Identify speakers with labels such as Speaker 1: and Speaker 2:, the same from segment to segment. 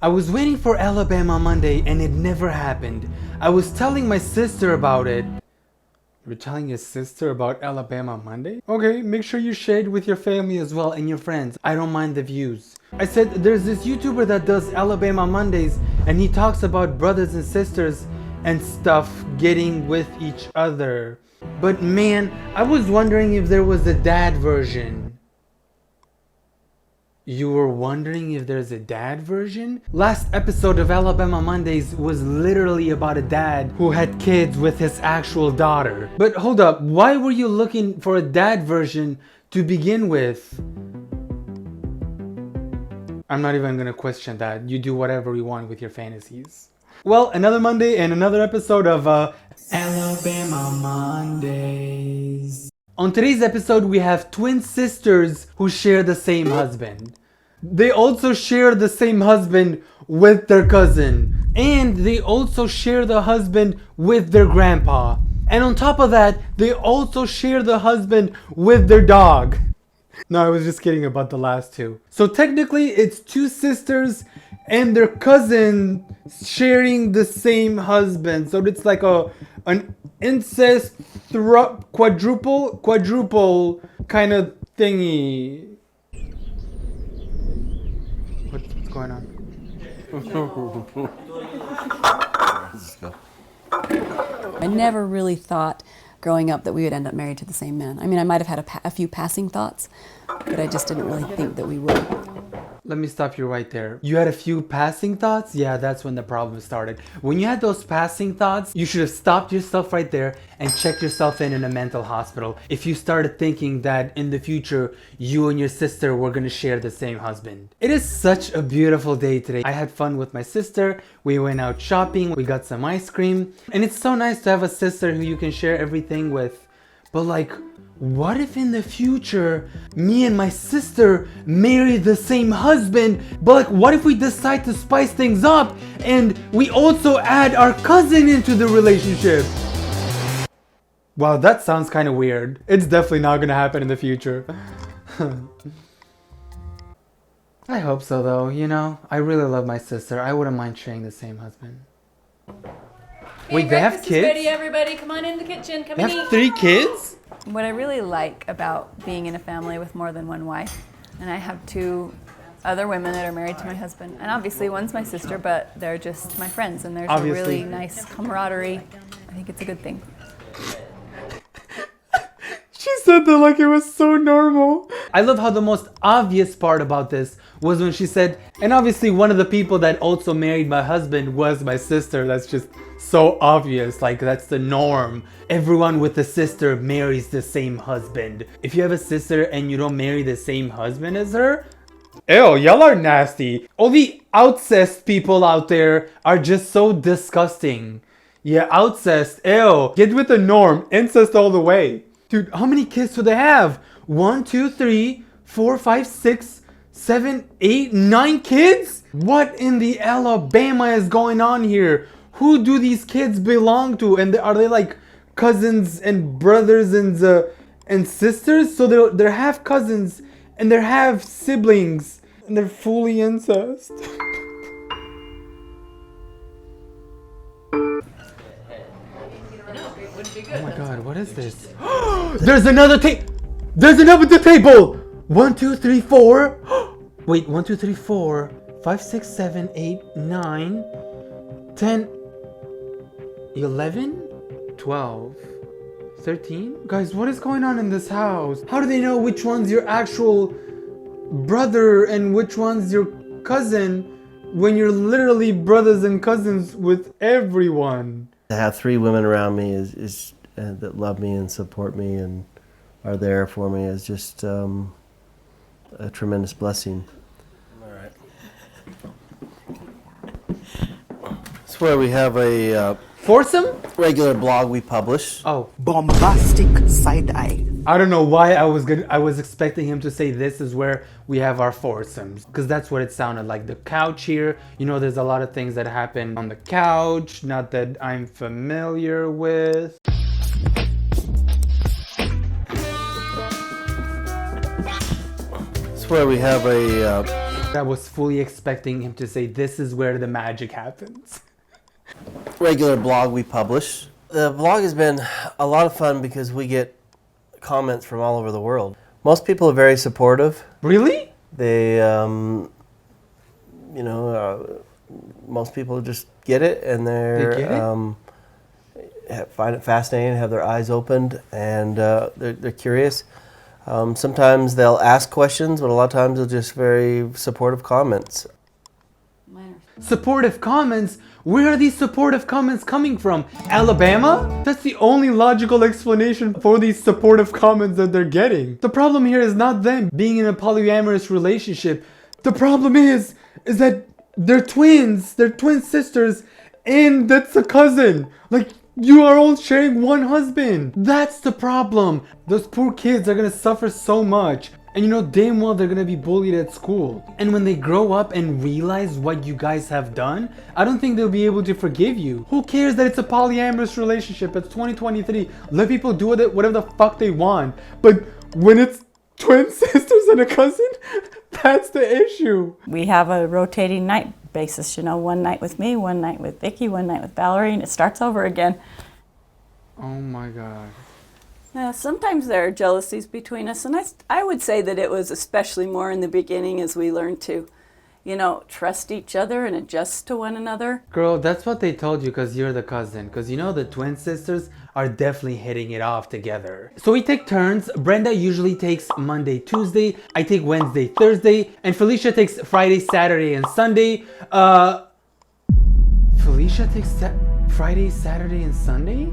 Speaker 1: I was waiting for Alabama Monday and it never happened. I was telling my sister about it. You're telling your sister about Alabama Monday? Okay, make sure you share it with your family as well and your friends. I don't mind the views. I said there's this YouTuber that does Alabama Mondays and he talks about brothers and sisters and stuff getting with each other. But man, I was wondering if there was a dad version. You were wondering if there's a dad version? Last episode of Alabama Mondays was literally about a dad who had kids with his actual daughter. But hold up, why were you looking for a dad version to begin with? I'm not even gonna question that. You do whatever you want with your fantasies. Well, another Monday and another episode of Alabama Mondays. On today's episode, we have twin sisters who share the same husband. They also share the same husband with their cousin. And they also share the husband with their grandpa. And on top of that, they also share the husband with their dog. No, I was just kidding about the last two. So technically, it's two sisters and their cousin sharing the same husband. So it's like an incest quadruple kind of thingy. What's going on?
Speaker 2: I never really thought growing up that we would end up married to the same man. I mean, I might have had a few passing thoughts, but I just didn't really think that we would.
Speaker 1: Let me stop you right there. You had a few passing thoughts? Yeah, that's when the problem started. When you had those passing thoughts, you should have stopped yourself right there and checked yourself in a mental hospital if you started thinking that in the future, you and your sister were gonna share the same husband. It is such a beautiful day today. I had fun with my sister. We went out shopping. We got some ice cream. And it's so nice to have a sister who you can share everything with. But like, what if in the future, me and my sister marry the same husband, but like, what if we decide to spice things up and we also add our cousin into the relationship? Wow, that sounds kind of weird. It's definitely not gonna happen in the future. I hope so though, you know? I really love my sister. I wouldn't mind sharing the same husband. Wait, they have kids?
Speaker 3: Ready, everybody, come on in the kitchen. Come
Speaker 1: They
Speaker 3: and
Speaker 1: have
Speaker 3: eat.
Speaker 1: 3 kids?
Speaker 2: What I really like about being in a family with more than one wife, and I have 2 other women that are married to my husband, and obviously one's my sister, but they're just my friends, and there's
Speaker 1: Obviously.
Speaker 2: a really nice camaraderie. I think it's a good thing.
Speaker 1: She said that like it was so normal. I love how the most obvious part about this was when she said, and obviously one of the people that also married my husband was my sister. That's just so obvious. Like, that's the norm. Everyone with a sister marries the same husband. If you have a sister and you don't marry the same husband as her, ew, y'all are nasty. All the outcest people out there are just so disgusting. Yeah, outcest, ew. Get with the norm. Incest all the way. Dude, how many kids do they have? 1, 2, 3, 4, 5, 6, 7, 8, 9 kids? What in the Alabama is going on here? Who do these kids belong to? And are they like cousins and brothers and sisters? So they're half cousins and they're half siblings and they're fully incest. Oh my god, what is this? There's another table! There's another table! 1, 2, 3, 4. Wait, 1, 2, 3, 4, 5, 6, 7, 8, 9, 10, 11, 12, 13? Guys, what is going on in this house? How do they know which one's your actual brother and which one's your cousin when you're literally brothers and cousins with everyone?
Speaker 4: To have 3 women around me is that love me and support me and are there for me is just a tremendous blessing. All right. It's where we have a
Speaker 1: Foursome?
Speaker 4: regular blog we publish.
Speaker 1: Oh.
Speaker 5: Bombastic side eye.
Speaker 1: I don't know why I was expecting him to say this is where we have our foursomes, because that's what it sounded like. The couch here, you know, there's a lot of things that happen on the couch, not that I'm familiar with.
Speaker 4: It's where we have a
Speaker 1: I was fully expecting him to say, "This is where the magic happens."
Speaker 4: Regular blog we publish. The blog has been a lot of fun because we get comments from all over the world. Most people are very supportive.
Speaker 1: Really?
Speaker 4: They, most people just get it, and
Speaker 1: They get
Speaker 4: find it fascinating, have their eyes opened, and they're curious. Sometimes they'll ask questions, but a lot of times they're just very supportive comments.
Speaker 1: Supportive comments? Where are these supportive comments coming from? Alabama? That's the only logical explanation for these supportive comments that they're getting. The problem here is not them being in a polyamorous relationship. The problem is that they're twins. They're twin sisters, and that's a cousin. Like, you are all sharing one husband. That's the problem. Those poor kids are gonna suffer so much. And you know damn well they're gonna be bullied at school. And when they grow up and realize what you guys have done, I don't think they'll be able to forgive you. Who cares that it's a polyamorous relationship? It's 2023. Let people do with it whatever the fuck they want. But when it's twin sisters and a cousin, that's the issue.
Speaker 6: We have a rotating night basis, you know, one night with me, one night with Vicky, one night with Valerie, and it starts over again.
Speaker 1: Oh my God.
Speaker 6: Yeah, sometimes there are jealousies between us, and I would say that it was especially more in the beginning as we learned to, you know, trust each other and adjust to one another.
Speaker 1: Girl, that's what they told you because you're the cousin. Because you know the twin sisters are definitely hitting it off together. So we take turns. Brenda usually takes Monday, Tuesday. I take Wednesday, Thursday. And Felicia takes Friday, Saturday, and Sunday. Felicia takes Friday, Saturday, and Sunday?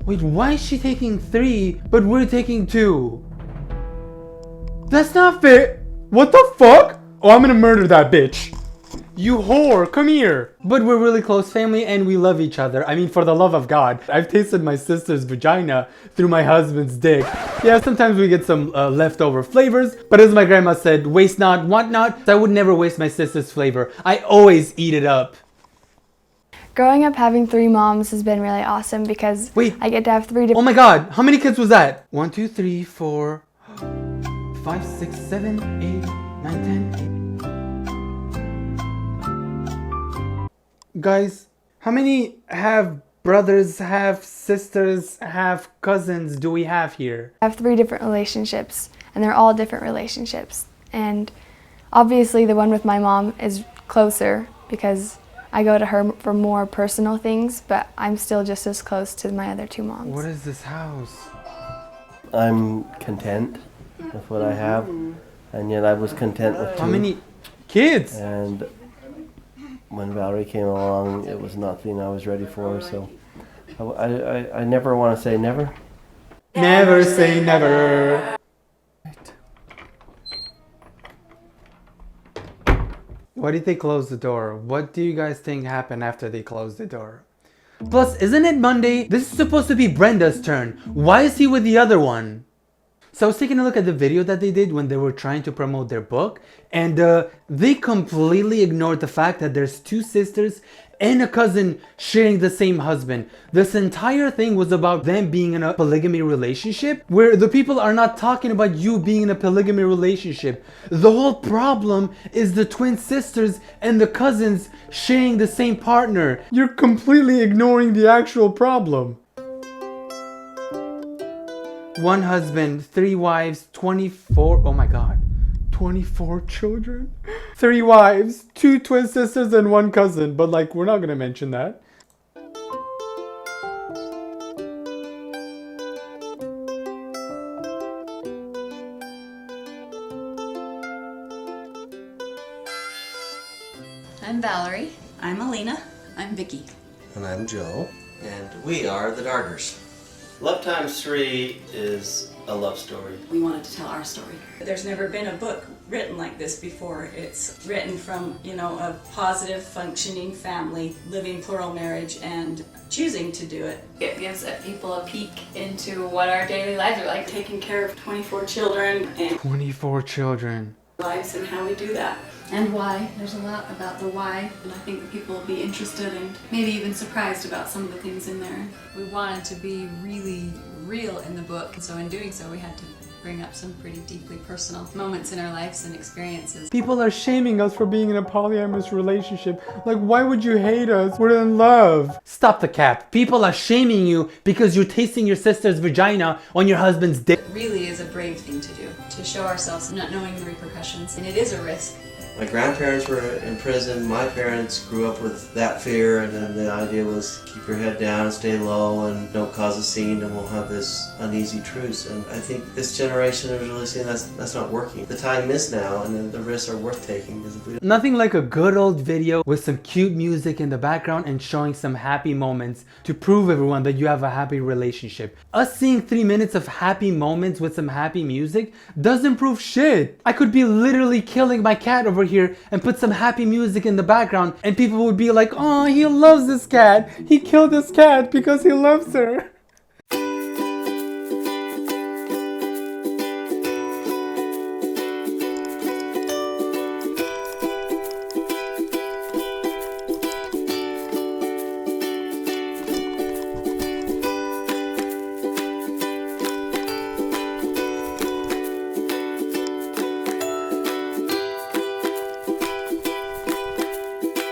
Speaker 1: Wait, why is she taking 3, but we're taking 2? That's not fair. What the fuck? Oh, I'm gonna murder that bitch. You whore, come here. But we're really close family and we love each other. I mean, for the love of God. I've tasted my sister's vagina through my husband's dick. Yeah, sometimes we get some leftover flavors. But as my grandma said, waste not, want not. I would never waste my sister's flavor. I always eat it up.
Speaker 7: Growing up having 3 moms has been really awesome because I get to have 3 different...
Speaker 1: Oh my God, how many kids was that? 1, 2, 3, 4, 5, 6, 7, 8, 9, 10. Guys, how many have brothers, have sisters, have cousins do we have here?
Speaker 7: I have 3 different relationships, and they're all different relationships. And obviously the one with my mom is closer because I go to her for more personal things, but I'm still just as close to my other 2 moms.
Speaker 1: What is this house?
Speaker 4: I'm content with what I have, and yet I was content with 2.
Speaker 1: How many kids?
Speaker 4: And when Valerie came along, it was nothing I was ready for, so I never want to say never.
Speaker 1: Never say never. Why did they close the door? What do you guys think happened after they closed the door? Plus, isn't it Monday? This is supposed to be Brenda's turn. Why is he with the other one? So I was taking a look at the video that they did when they were trying to promote their book, and they completely ignored the fact that there's 2 sisters and a cousin sharing the same husband. This entire thing was about them being in a polygamy relationship, where the people are not talking about you being in a polygamy relationship. The whole problem is the twin sisters and the cousins sharing the same partner. You're completely ignoring the actual problem. 1 husband, 3 wives, 24, oh my God, 24 children? 3 wives, 2 twin sisters, and 1 cousin, but like, we're not gonna mention that.
Speaker 8: I'm Valerie. I'm Alina. I'm Vicky.
Speaker 9: And I'm Joe. And we are the Dargers.
Speaker 4: Love Times 3 is a love story.
Speaker 8: We wanted to tell our story.
Speaker 6: There's never been a book written like this before. It's written from, you know, a positive, functioning family, living plural marriage, and choosing to do it.
Speaker 2: It gives people a peek into what our daily lives are like.
Speaker 6: Taking care of 24 children and
Speaker 1: 24 children.
Speaker 6: lives and how we do that.
Speaker 8: And why. There's a lot about the why, and I think that people will be interested and maybe even surprised about some of the things in there. We wanted to be really real in the book, and so in doing so we had to bring up some pretty deeply personal moments in our lives and experiences.
Speaker 1: People are shaming us for being in a polyamorous relationship. Like, why would you hate us? We're in love. Stop the cap. People are shaming you because you're tasting your sister's vagina on your husband's dick.
Speaker 8: It really is a brave thing to do, to show ourselves not knowing the repercussions, and it is a risk.
Speaker 9: My grandparents were in prison. My parents grew up with that fear, and then the idea was keep your head down and stay low and don't cause a scene, and we'll have this uneasy truce. And I think this generation is really seeing that's not working. The time is now, and the risks are worth taking. Because if we
Speaker 1: Nothing like a good old video with some cute music in the background and showing some happy moments to prove everyone that you have a happy relationship. Us seeing 3 minutes of happy moments with some happy music doesn't prove shit. I could be literally killing my cat over here and put some happy music in the background and people would be like, oh, he loves this cat. He killed this cat because he loves her.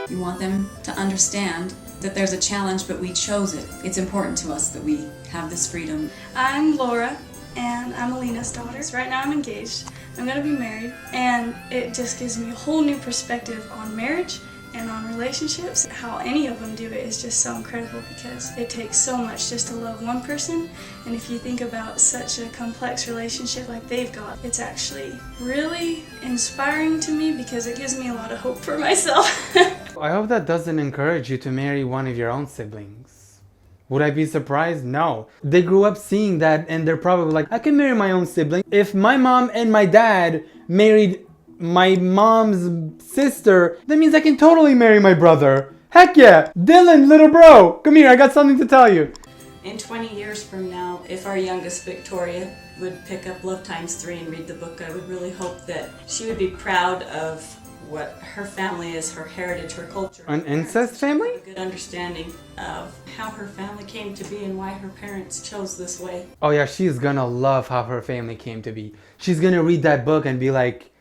Speaker 8: We want them to understand that there's a challenge, but we chose it. It's important to us that we have this freedom.
Speaker 10: I'm Laura, and I'm Alina's daughter. So right now I'm engaged. I'm going to be married, and it just gives me a whole new perspective on marriage and on relationships. How any of them do it is just so incredible because it takes so much just to love one person, and if you think about such a complex relationship like they've got, it's actually really inspiring to me because it gives me a lot of hope for myself.
Speaker 1: I hope that doesn't encourage you to marry one of your own siblings. Would I be surprised? No. They grew up seeing that and they're probably like, I can marry my own sibling. If my mom and my dad married my mom's sister, that means I can totally marry my brother. Heck yeah! Dylan, little bro, come here, I got something to tell you.
Speaker 6: In 20 years from now, if our youngest Victoria would pick up Love Times 3 and read the book, I would really hope that she would be proud of what her family is, her heritage, her culture.
Speaker 1: An incest family?
Speaker 6: A good understanding of how her family came to be and why her parents chose this way.
Speaker 1: Oh yeah, she's gonna love how her family came to be. She's gonna read that book and be like,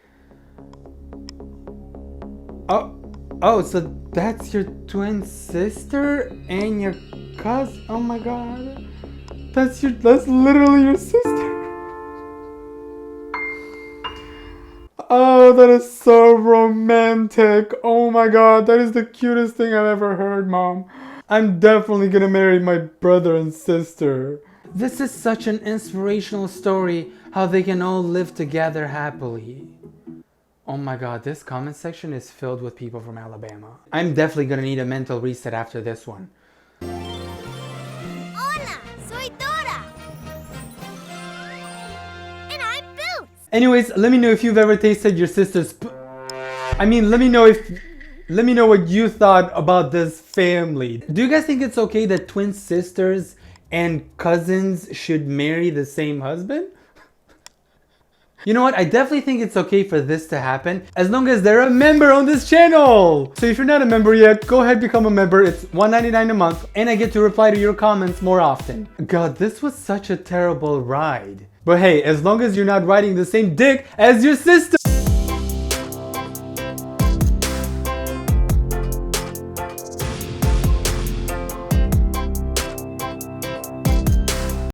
Speaker 1: oh, so that's your twin sister and your cousin? Oh my god. That's literally your sister. Oh, that is so romantic. Oh my god, that is the cutest thing I've ever heard, Mom. I'm definitely gonna marry my brother and sister. This is such an inspirational story, how they can all live together happily. Oh my god, this comment section is filled with people from Alabama. I'm definitely gonna need a mental reset after this one.
Speaker 11: Hola, soy Dora. And I'm Boots.
Speaker 1: Anyways, let me know if you've ever tasted your sister's let me know what you thought about this family. Do you guys think it's okay that twin sisters and cousins should marry the same husband? You know what? I definitely think it's okay for this to happen as long as they're a member on this channel. So if you're not a member yet, go ahead, become a member. It's $1.99 a month and I get to reply to your comments more often. God, this was such a terrible ride. But hey, as long as you're not riding the same dick as your sister.